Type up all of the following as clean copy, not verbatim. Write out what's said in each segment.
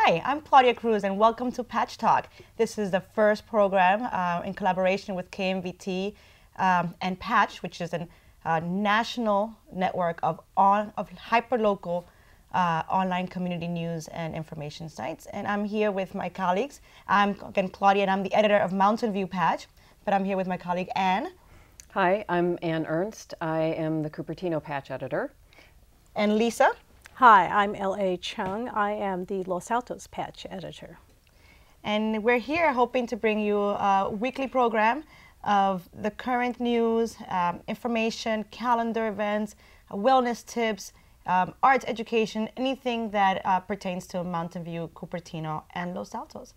Hi, I'm Claudia Cruz and welcome to Patch Talk. This is the first program in collaboration with KMVT and Patch, which is a national network of hyperlocal online community news and information sites. And I'm here with my colleagues. I'm again Claudia and I'm the editor of Mountain View Patch, but I'm here with my colleague Anne. Hi, I'm Ann Ernst. I am the Cupertino Patch editor. And Lisa. Hi, I'm L.A. Chung. I am the Los Altos Patch editor. And we're here hoping to bring you a weekly program of the current news, information, calendar events, wellness tips, arts education, anything that pertains to Mountain View, Cupertino, and Los Altos.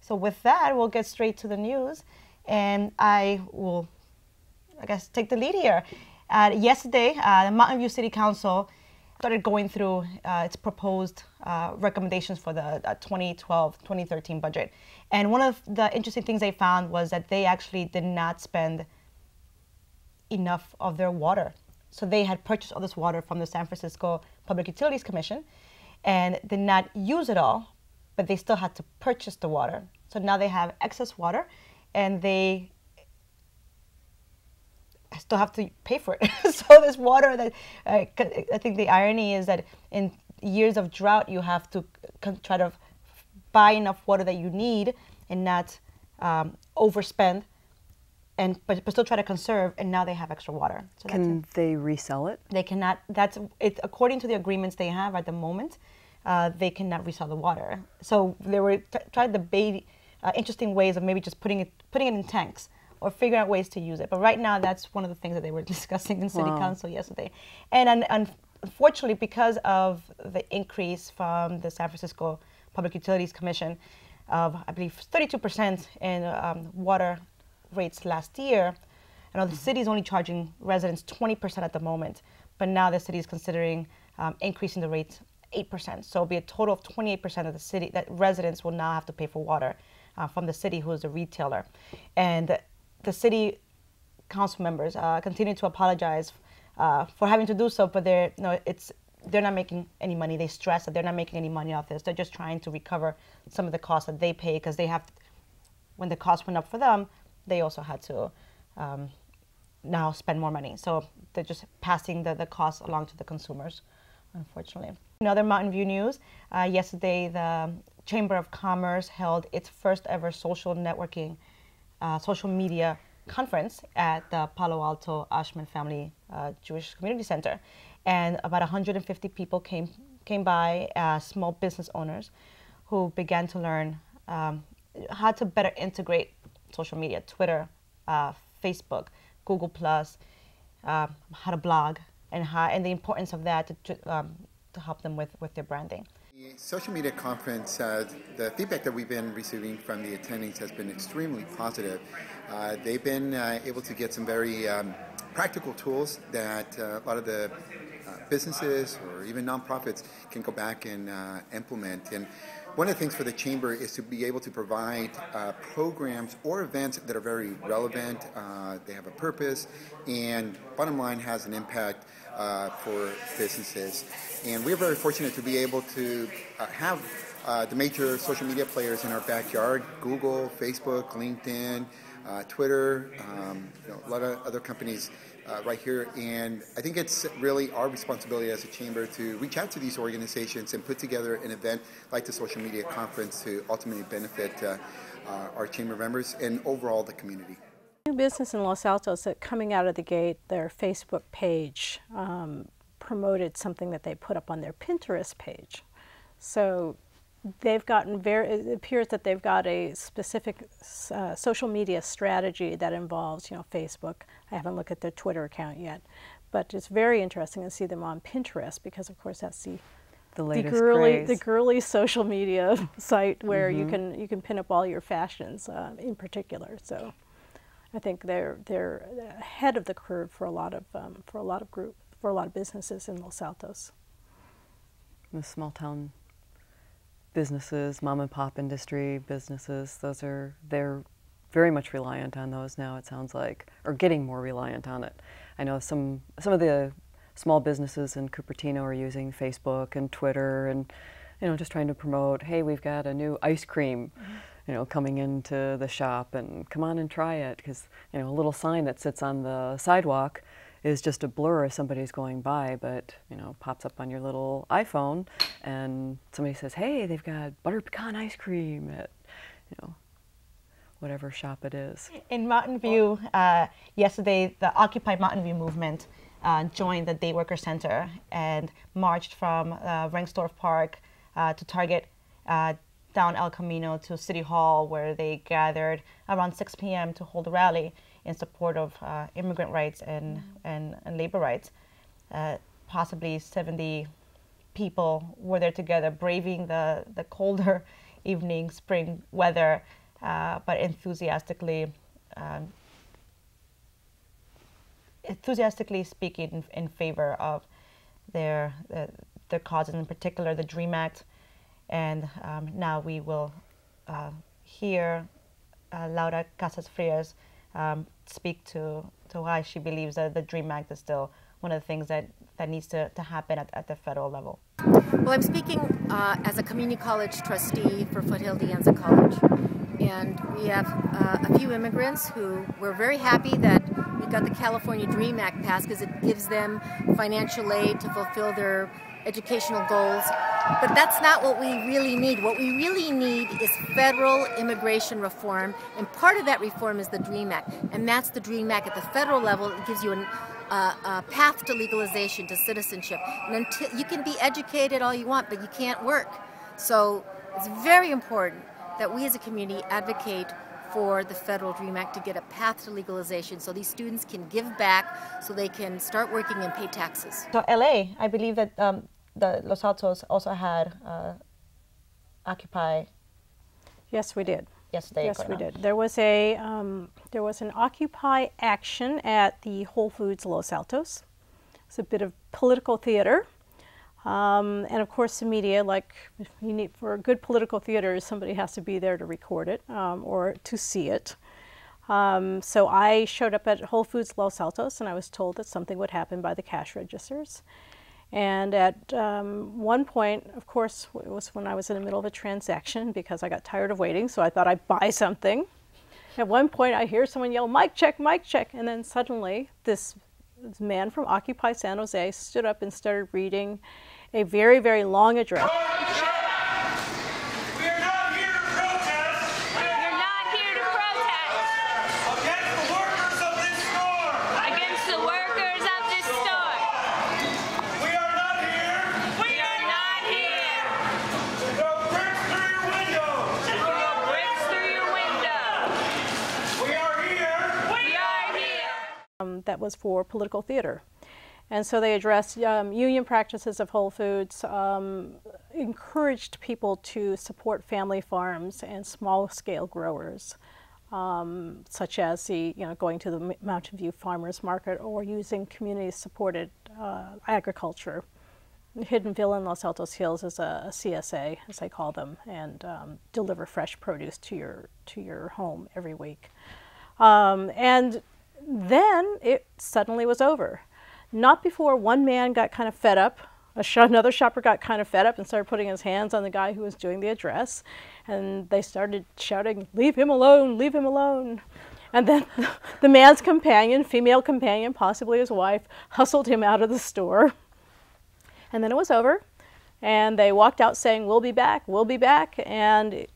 So with that, we'll get straight to the news. And I will, take the lead here. Yesterday, the Mountain View City Council started going through its proposed recommendations for the 2012-2013 budget. And one of the interesting things they found was that they actually did not spend enough of their water. So they had purchased all this water from the San Francisco Public Utilities Commission and did not use it all, but they still had to purchase the water. So now they have excess water and they still have to pay for it. So this water that, I think the irony is that in years of drought, you have to try to buy enough water that you need and not overspend, but still try to conserve, and now they have extra water. So can they resell it? They cannot, according to the agreements they have at the moment, they cannot resell the water. So they were trying to debate interesting ways of maybe just putting it in tanks, or figure out ways to use it. But right now, that's one of the things that they were discussing in City Council yesterday. And unfortunately, because of the increase from the San Francisco Public Utilities Commission of, I believe, 32% in water rates last year, I know the city is only charging residents 20% at the moment, but now the city is considering increasing the rates 8%. So it'll be a total of 28% of the city that residents will now have to pay for water from the city, who is a retailer. And the city council members continue to apologize for having to do so, but they're not making any money. They stress that they're not making any money off this. They're just trying to recover some of the costs that they pay, because they have, when the cost went up for them, they also had to now spend more money. So they're just passing the costs along to the consumers, unfortunately. In other Mountain View news, yesterday the Chamber of Commerce held its first ever social media conference at the Palo Alto Ashman Family Jewish Community Center. And about 150 people came by, small business owners, who began to learn how to better integrate social media, Twitter, Facebook, Google+, how to blog, and the importance of that to help them with their branding. The social media conference, the feedback that we've been receiving from the attendees has been extremely positive. They've been able to get some very practical tools that a lot of the businesses or even nonprofits can go back and implement. And one of the things for the Chamber is to be able to provide programs or events that are very relevant, they have a purpose, and bottom line has an impact for businesses. And we're very fortunate to be able to have the major social media players in our backyard: Google, Facebook, LinkedIn, Twitter, a lot of other companies right here. And I think it's really our responsibility as a chamber to reach out to these organizations and put together an event like the social media conference to ultimately benefit our chamber members and overall the community. New business in Los Altos, that coming out of the gate, their Facebook page promoted something that they put up on their Pinterest page. So they've gotten it appears that they've got a specific social media strategy that involves, Facebook. I haven't looked at their Twitter account yet, but it's very interesting to see them on Pinterest, because of course that's the latest the girly social media site where you can pin up all your fashions in particular. So I think they're ahead of the curve for a lot of businesses in Los Altos. The small town businesses, mom and pop industry businesses, they're very much reliant on those now, it sounds like, or getting more reliant on it. I know some of the small businesses in Cupertino are using Facebook and Twitter and you know, just trying to promote, hey, we've got a new ice cream, you know, coming into the shop, and come on and try it, because, you know, a little sign that sits on the sidewalk is just a blur as somebody's going by, but, you know, pops up on your little iPhone, and somebody says, hey, they've got butter pecan ice cream at, you know, whatever shop it is. In Mountain View, yesterday, the Occupy Mountain View movement joined the Day Worker Center and marched from Rengstorff Park to Target down El Camino to City Hall, where they gathered around 6 p.m. to hold a rally in support of immigrant rights and labor rights. Possibly 70 people were there together, braving the colder evening spring weather, but enthusiastically speaking in favor of their causes, in particular the DREAM Act. And now we will hear Laura Casas Frias speak to why she believes that the DREAM Act is still one of the things that needs to happen at the federal level. Well, I'm speaking as a community college trustee for Foothill De Anza College. And we have a few immigrants who were very happy that we got the California DREAM Act passed, because it gives them financial aid to fulfill their educational goals. But that's not what we really need. What we really need is federal immigration reform, and part of that reform is the DREAM Act. And that's the DREAM Act at the federal level. It gives you a path to legalization, to citizenship. And until, you can be educated all you want, but you can't work. So it's very important that we as a community advocate for the federal DREAM Act to get a path to legalization, so these students can give back, so they can start working and pay taxes. So LA, I believe that the Los Altos also had Occupy. Yes, we did. Yesterday. Yes, we did. There was an Occupy action at the Whole Foods Los Altos. It's a bit of political theater. And of course the media, like you need, for a good political theater, somebody has to be there to record it or to see it. So I showed up at Whole Foods Los Altos, and I was told that something would happen by the cash registers. And at one point, of course, it was when I was in the middle of a transaction, because I got tired of waiting, so I thought I'd buy something. At one point I hear someone yell, mic check, and then suddenly this man from Occupy San Jose stood up and started reading a very, very long address. We are not here to protest. We're not here to protest Against the workers of this store. against the workers of this store. We are not here. We are not here To throw bricks through your windows. to throw bricks through your window. We are here. We are here. That was for political theater. And so they addressed union practices of Whole Foods, encouraged people to support family farms and small-scale growers, such as going to the Mountain View Farmers Market or using community-supported agriculture. Hiddenville in Los Altos Hills is a CSA, as they call them, and deliver fresh produce to your home every week. And then it suddenly was over. Not before one man got kind of fed up. Another shopper got kind of fed up and started putting his hands on the guy who was doing the address. And they started shouting, leave him alone, leave him alone. And then the man's companion, female companion, possibly his wife, hustled him out of the store. And then it was over. And they walked out saying, we'll be back, and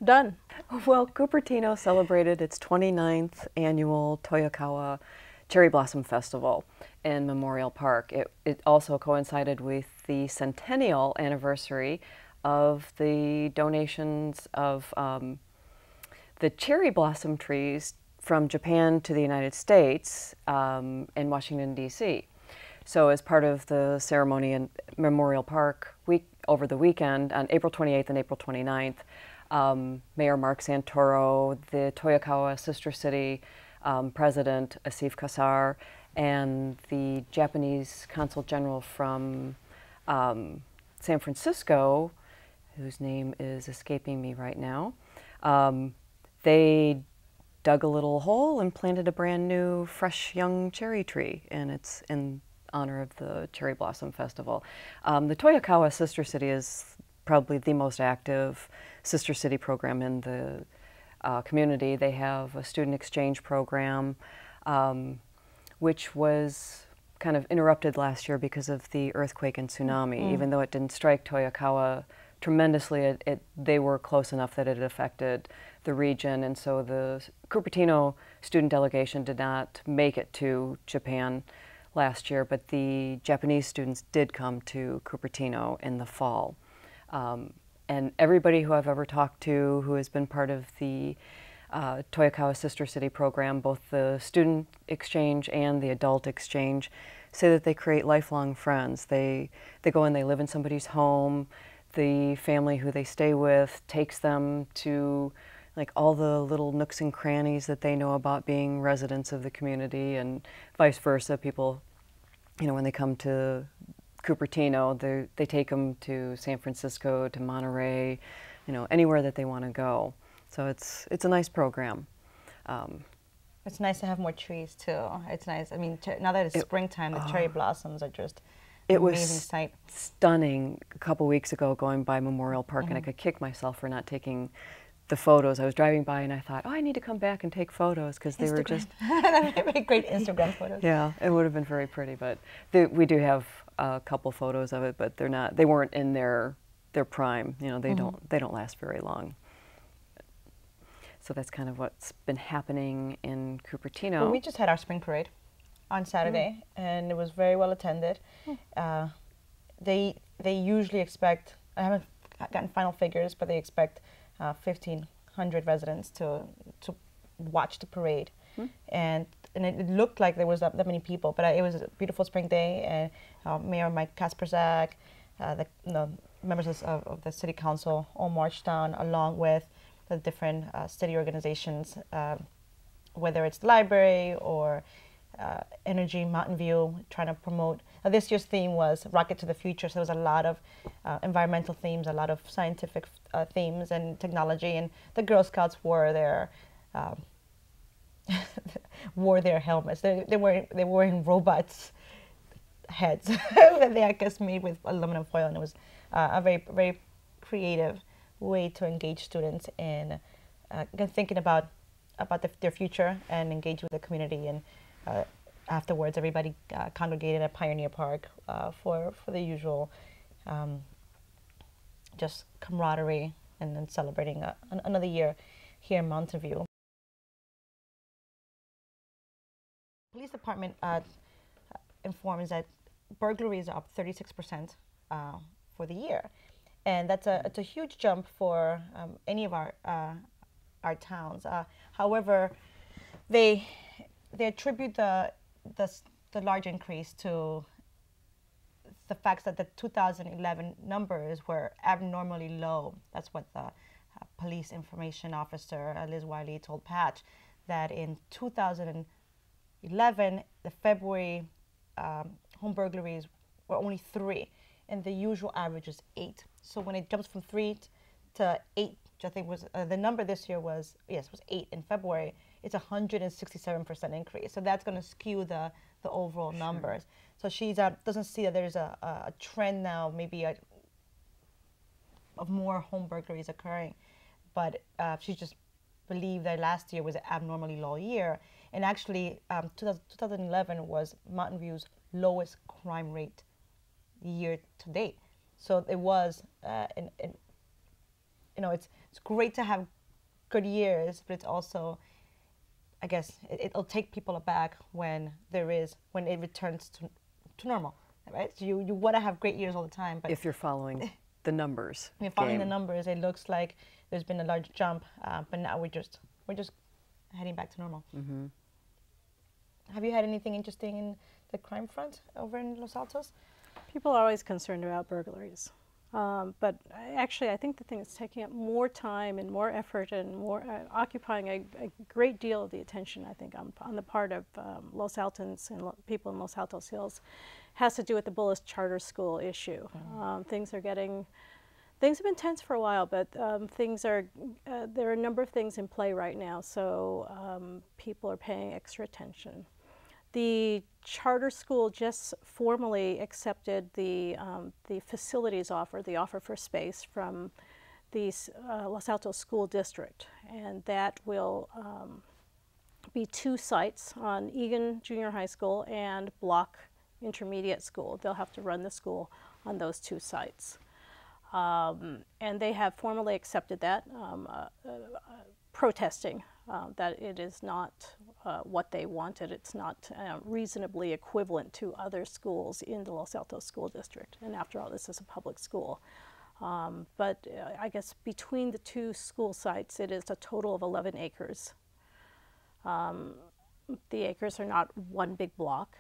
done. Well, Cupertino celebrated its 29th annual Toyokawa Cherry Blossom Festival in Memorial Park. It also coincided with the centennial anniversary of the donations of the cherry blossom trees from Japan to the United States in Washington, D.C. So as part of the ceremony in Memorial Park over the weekend, on April 28th and April 29th, Mayor Mark Santoro, the Toyokawa Sister City President Asif Kassar, and the Japanese Consul General from San Francisco, whose name is escaping me right now, they dug a little hole and planted a brand new, fresh, young cherry tree, and it's in honor of the Cherry Blossom Festival. The Toyokawa Sister City is probably the most active sister city program in the community. They have a student exchange program, which was kind of interrupted last year because of the earthquake and tsunami. Even though it didn't strike Toyokawa tremendously, they were close enough that it affected the region, and so the Cupertino student delegation did not make it to Japan last year, but the Japanese students did come to Cupertino in the fall. And everybody who I've ever talked to who has been part of the Toyokawa Sister City program, both the student exchange and the adult exchange, say that they create lifelong friends. They go and they live in somebody's home. The family who they stay with takes them to like all the little nooks and crannies that they know about being residents of the community, and vice versa. People, you know, when they come to Cupertino, they take them to San Francisco, to Monterey, you know, anywhere that they want to go. So it's a nice program. It's nice to have more trees too. It's nice. I mean, now that it's springtime, the cherry blossoms are just an amazing sight. Stunning a couple weeks ago going by Memorial Park, and I could kick myself for not taking the photos. I was driving by and I thought, oh, I need to come back and take photos because they were just very great Instagram photos. Yeah, it would have been very pretty, but we do have a couple photos of it, but they weren't in their prime. You know, they don't last very long. So that's kind of what's been happening in Cupertino. Well, we just had our spring parade on Saturday, and it was very well attended. They usually expect, I haven't gotten final figures, but they expect 1,500 residents to watch the parade, and it looked like there was that many people. But it was a beautiful spring day, and Mayor Mike Kasperzak, the members of the city council all marched down along with the different city organizations, whether it's the library or Energy Mountain View, trying to promote. This year's theme was Rocket to the Future, so there was a lot of environmental themes, a lot of scientific themes and technology, and the Girl Scouts wore their helmets. They were wearing robots' heads that they, I guess, made with aluminum foil, and it was a very, very creative way to engage students in thinking about their future and engage with the community. And afterwards, everybody congregated at Pioneer Park for the usual just camaraderie and then celebrating another year here in Mountain View. Police department informs that burglaries are up 36% for the year, and it's a huge jump for any of our towns. However, they attribute the large increase to the fact that the 2011 numbers were abnormally low. That's what the police information officer, Liz Wiley, told Patch, that in 2011, the February home burglaries were only 3, and the usual average is 8. So when it jumps from 3 to 8, which I think was the number this year was 8 in February, it's 167% increase. So that's going to skew the overall numbers. So she doesn't see that there's a trend now, maybe of more home burglaries occurring, but she just believed that last year was an abnormally low year, and actually 2011 was Mountain View's lowest crime rate year to date. So it was, it's great to have good years, but it's also, I guess, it'll take people aback when it returns to normal, right? So you want to have great years all the time, but if you're following the numbers, if you're following the numbers, it looks like there's been a large jump, but now we're just heading back to normal. Mm-hmm. Have you had anything interesting in the crime front over in Los Altos? People are always concerned about burglaries. But actually, I think the thing that's taking up more time and more effort and more occupying a great deal of the attention, I think, on the part of Los Altos and people in Los Altos Hills, has to do with the Bullis Charter School issue. Things have been tense for a while, but there are a number of things in play right now, so people are paying extra attention. The charter school just formally accepted the facilities offer, the offer for space from the Los Altos School District, and that will be 2 sites on Egan Junior High School and Block Intermediate School. They'll have to run the school on those 2 sites. And they have formally accepted that, protesting that it is not what they wanted. It's not reasonably equivalent to other schools in the Los Altos School District. And after all, this is a public school. But I guess between the 2 school sites, it is a total of 11 acres. The acres are not one big block.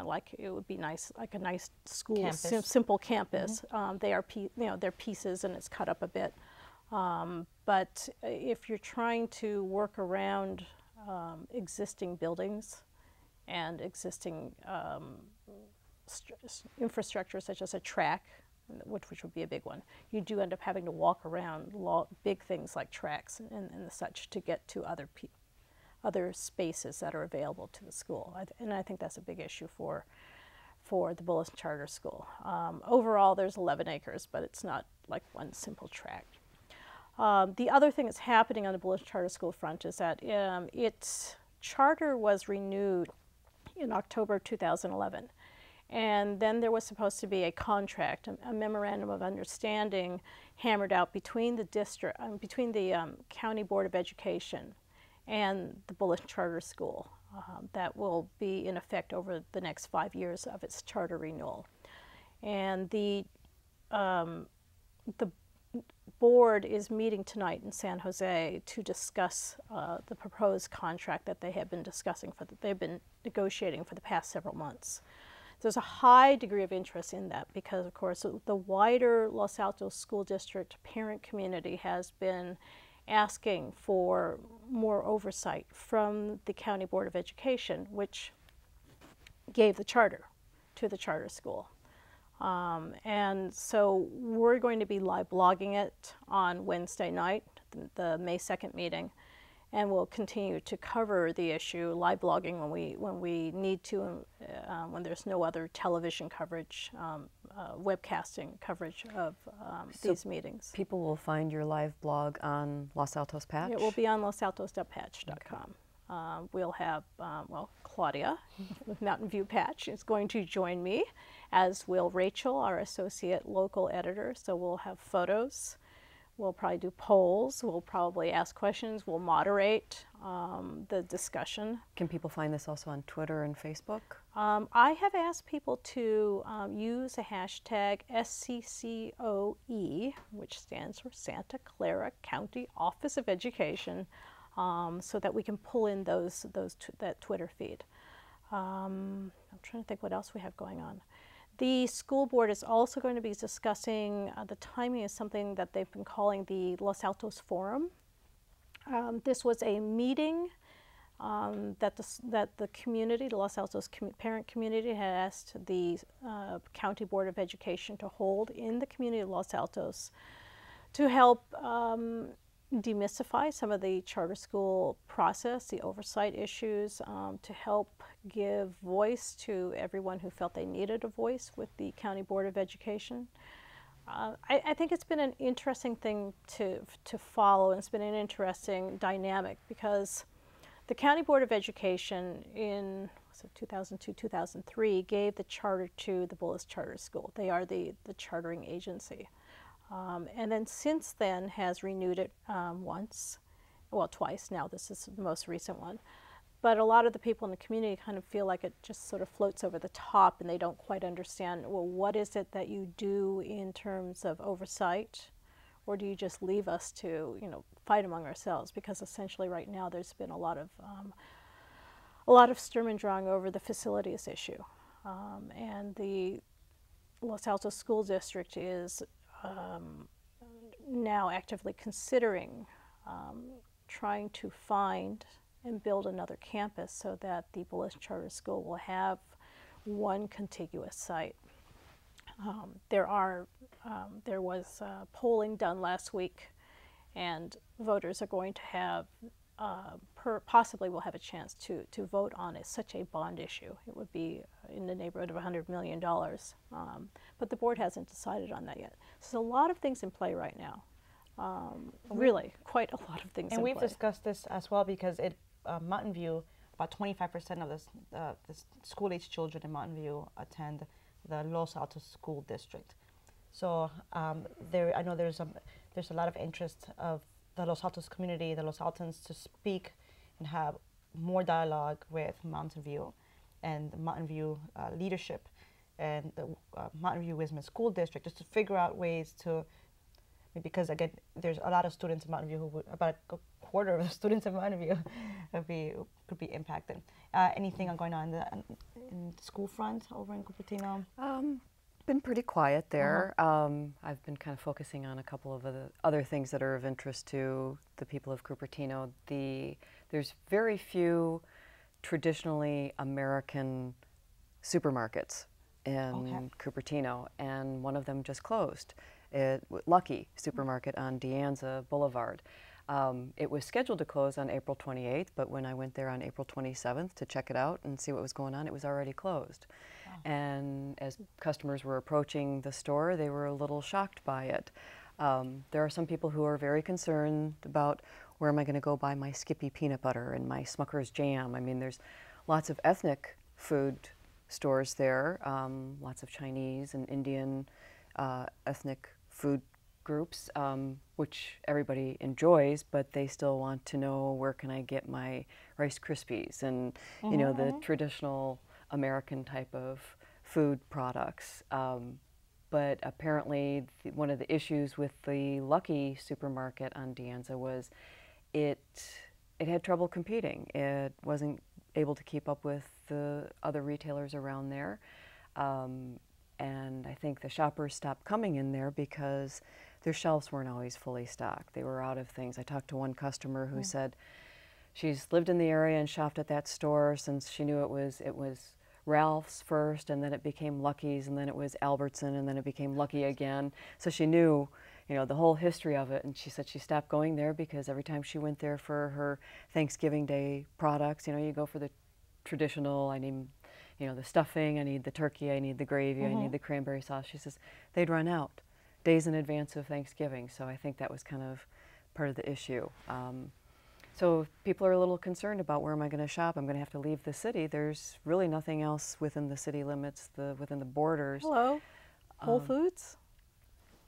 Like it would be nice, like a nice school, simple campus. They are, they're pieces, and it's cut up a bit. But if you're trying to work around existing buildings and existing infrastructure, such as a track, which would be a big one, you do end up having to walk around big things like tracks and such to get to other spaces that are available to the school. And I think that's a big issue for the Bullis Charter School. Overall, there's 11 acres, but it's not like one simple tract. The other thing that's happening on the Bullis Charter School front is that its charter was renewed in October 2011. And then there was supposed to be a contract, a memorandum of understanding hammered out between the district, between the County Board of Education and the Bullis Charter School that will be in effect over the next 5 years of its charter renewal. And the board is meeting tonight in San Jose to discuss the proposed contract that they have been discussing, they've been negotiating for the past several months. There's a high degree of interest in that because, of course, the wider Los Altos School District parent community has been asking for more oversight from the County Board of Education, which gave the charter to the charter school. And so we're going to be live blogging it on Wednesday night, the May 2nd meeting, and we'll continue to cover the issue, live blogging when we need to, when there's no other television coverage, webcasting coverage of these meetings. People will find your live blog on Los Altos Patch? It will be on losaltos.patch.com. We'll have, Claudia with Mountain View Patch is going to join me, as will Rachel, our associate local editor. So we'll have photos. We'll probably do polls. We'll probably ask questions. We'll moderate the discussion. Can people find this also on Twitter and Facebook? I have asked people to use a hashtag SCCOE, which stands for Santa Clara County Office of Education, so that we can pull in that Twitter feed. I'm trying to think what else we have going on. The school board is also going to be discussing the timing is something that they've been calling the Los Altos Forum. This was a meeting that the community, the Los Altos parent community, had asked the County Board of Education to hold in the community of Los Altos to help demystify some of the charter school process, the oversight issues, to help give voice to everyone who felt they needed a voice with the County Board of Education. I think it's been an interesting thing to follow, and it's been an interesting dynamic because the County Board of Education in 2002, 2003 gave the charter to the Bullis Charter School. They are the chartering agency. And then since then has renewed it twice now. This is the most recent one. But a lot of the people in the community kind of feel like it just sort of floats over the top and they don't quite understand, well, what is it that you do in terms of oversight? Or do you just leave us to, fight among ourselves? Because essentially right now there's been a lot of sturm und drang over the facilities issue. And the Los Altos School District is now actively considering trying to find and build another campus so that the Bullis Charter School will have one contiguous site. There was polling done last week, and voters are going to have possibly will have a chance to vote on it, such a bond issue. It would be in the neighborhood of $100 million. But the board hasn't decided on that yet. So there's a lot of things in play right now. Really, quite a lot of things in And we've play. discussed this as well because Mountain View, about 25% of the school-age children in Mountain View attend the Los Altos School District. So I know there's a lot of interest of the Los Altos community, the Los Altans, to speak and have more dialogue with Mountain View and the Mountain View leadership and the Mountain View Wisman School District, just to figure out ways to, because again, there's a lot of students in Mountain View who about a quarter of the students in Mountain View could be impacted. Anything going on in the school front over in Cupertino? Been pretty quiet there. I've been kind of focusing on a couple of other things that are of interest to the people of Cupertino. There's very few traditionally American supermarkets in Cupertino, and one of them just closed. Lucky Supermarket on De Anza Boulevard. It was scheduled to close on April 28th, but when I went there on April 27th to check it out and see what was going on, it was already closed. And as customers were approaching the store, they were a little shocked by it. There are some people who are very concerned about where am I going to go buy my Skippy peanut butter and my Smucker's jam. I mean, there's lots of ethnic food stores there, lots of Chinese and Indian ethnic food groups, which everybody enjoys, but they still want to know where can I get my Rice Krispies and you know, the traditional American type of food products. But apparently one of the issues with the Lucky Supermarket on De Anza was it had trouble competing. It wasn't able to keep up with the other retailers around there. And I think the shoppers stopped coming in there because their shelves weren't always fully stocked. They were out of things. I talked to one customer who said she's lived in the area and shopped at that store since she knew it was Ralph's first, and then it became Lucky's, and then it was Albertson, and then it became Lucky again. So she knew, you know, the whole history of it, and she said she stopped going there because every time she went there for her Thanksgiving Day products, you know, you go for the traditional, I need, you know, the stuffing, I need the turkey, I need the gravy, I need the cranberry sauce. She says they'd run out days in advance of Thanksgiving, so I think that was kind of part of the issue. So people are a little concerned about where am I going to shop. I'm going to have to leave the city. There's really nothing else within the city limits, within the borders. Hello, Whole Foods?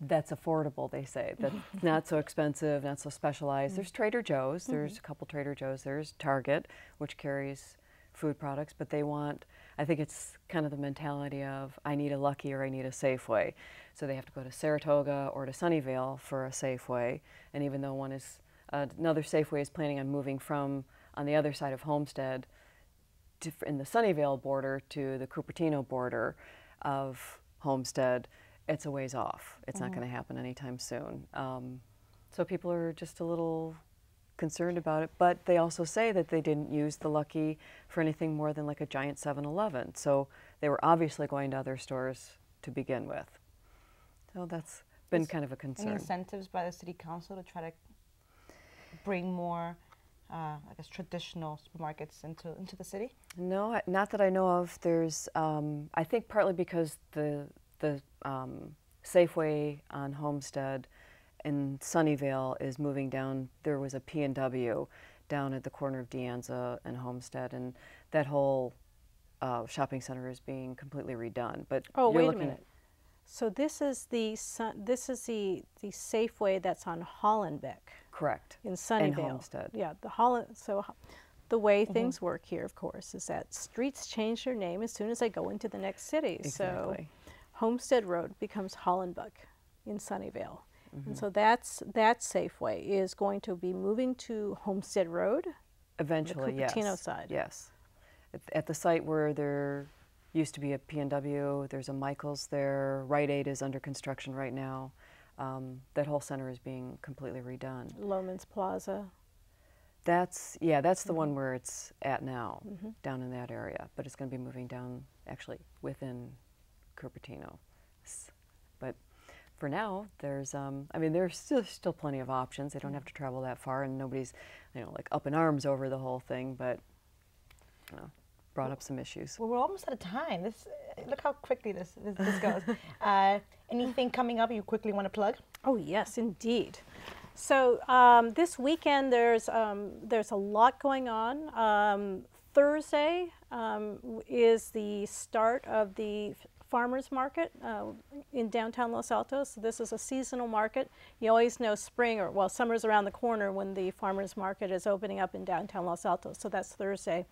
That's affordable, they say. That's not so expensive, not so specialized. There's Trader Joe's. There's a couple Trader Joe's. There's Target, which carries food products, but they want, I think it's kind of the mentality of I need a Lucky or I need a Safeway. So they have to go to Saratoga or to Sunnyvale for a Safeway. And even though one is, another Safeway is planning on moving from on the other side of Homestead in the Sunnyvale border to the Cupertino border of Homestead, it's a ways off. It's not going to happen anytime soon. So people are just a little concerned about it, but they also say that they didn't use the Lucky for anything more than like a giant 7-Eleven. So they were obviously going to other stores to begin with. So that's been kind of a concern. Any incentives by the city council to try to bring more, I guess, traditional supermarkets into the city? No, not that I know of. There's, I think partly because the Safeway on Homestead in Sunnyvale is moving down. There was a P&W down at the corner of De Anza and Homestead, and that whole shopping center is being completely redone. But Oh, you're wait a looking minute. So this is the Safeway that's on Hollenbeck correct in Sunnyvale. and Homestead. Yeah, the way things work here, of course, is that streets change their name as soon as they go into the next city. So Exactly. Homestead Road becomes Hollenbeck in Sunnyvale. And so that Safeway is going to be moving to Homestead Road, Eventually, the yes. Cupertino side. Yes. At the site where there used to be a P&W, there's a Michael's there. Rite Aid is under construction right now. That whole center is being completely redone. Loman's Plaza. That's the one where it's at now, down in that area. But it's going to be moving down actually within Cupertino. But for now, there's, I mean, there's still plenty of options. They don't have to travel that far, and nobody's, like up in arms over the whole thing, but, brought up some issues. Well, we're almost out of time. Look how quickly this goes. Anything coming up you quickly want to plug? Oh yes, indeed. So this weekend there's a lot going on. Thursday is the start of the farmers market in downtown Los Altos. So this is a seasonal market. You always know spring summer's around the corner when the farmers market is opening up in downtown Los Altos. So that's Thursday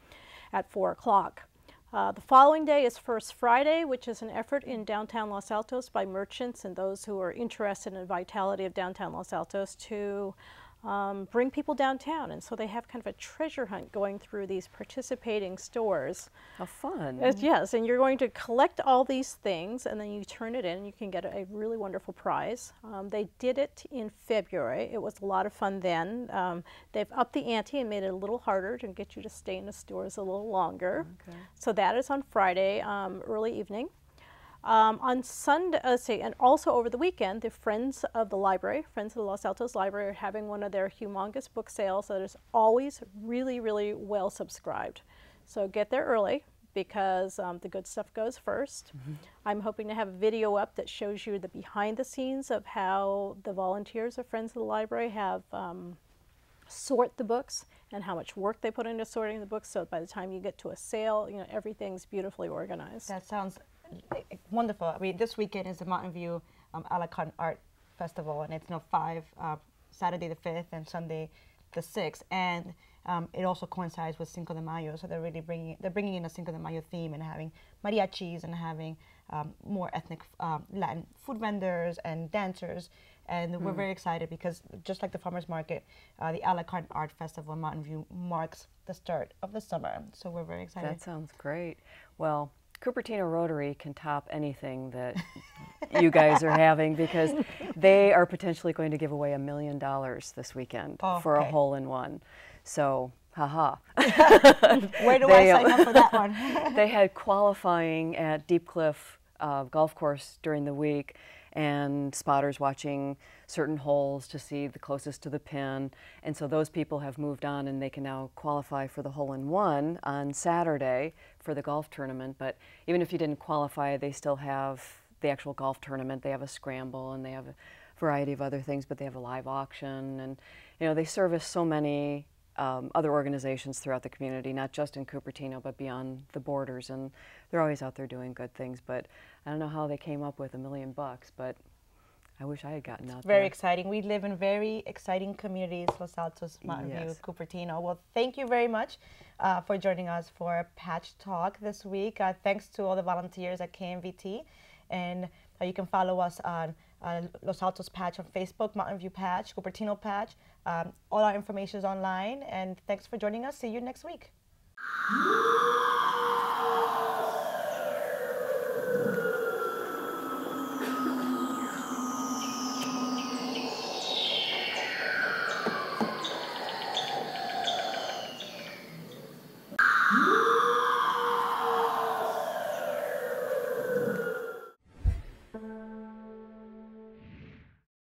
at 4 o'clock. The following day is First Friday, which is an effort in downtown Los Altos by merchants and those who are interested in the vitality of downtown Los Altos to bring people downtown. And so they have kind of a treasure hunt going through these participating stores. How fun. Yes, and you're going to collect all these things and then you turn it in and you can get a really wonderful prize. They did it in February. It was a lot of fun then. They've upped the ante and made it a little harder to get you to stay in the stores a little longer. Okay. So that is on Friday, early evening. On Sunday, and also over the weekend, the Friends of the Library, Friends of the Los Altos Library, are having one of their humongous book sales that is always really, really well subscribed. So get there early because the good stuff goes first. Mm-hmm. I'm hoping to have a video up that shows you the behind the scenes of how the volunteers of Friends of the Library have sort the books and how much work they put into sorting the books. So by the time you get to a sale, everything's beautifully organized. That sounds wonderful. I mean, this weekend is the Mountain View a la carte art festival, and it's 5 Saturday the 5th and Sunday the 6th, and it also coincides with Cinco de Mayo. So they're really bringing in a Cinco de Mayo theme and having mariachis and having more ethnic Latin food vendors and dancers. And we're very excited because just like the farmers market, the a la carte art festival in Mountain View marks the start of the summer. So we're very excited. That sounds great. Well, Cupertino Rotary can top anything that you guys are having because they are potentially going to give away $1 million this weekend for a hole-in-one. So, haha. Where do I sign up for that one? They had qualifying at Deep Cliff Golf Course during the week, and spotters watching certain holes to see the closest to the pin. And so those people have moved on and they can now qualify for the hole-in-one on Saturday for the golf tournament. But even if you didn't qualify, they still have the actual golf tournament. They have a scramble and they have a variety of other things, but they have a live auction. And they service so many other organizations throughout the community, not just in Cupertino, but beyond the borders, and they're always out there doing good things. But I don't know how they came up with $1 million, but I wish I had gotten out there. Very exciting. We live in very exciting communities, Los Altos, Mountain View, Cupertino. Well, thank you very much for joining us for Patch Talk this week. Thanks to all the volunteers at KMVT, and you can follow us on Los Altos Patch on Facebook, Mountain View Patch, Cupertino Patch. All our information is online, and thanks for joining us. See you next week.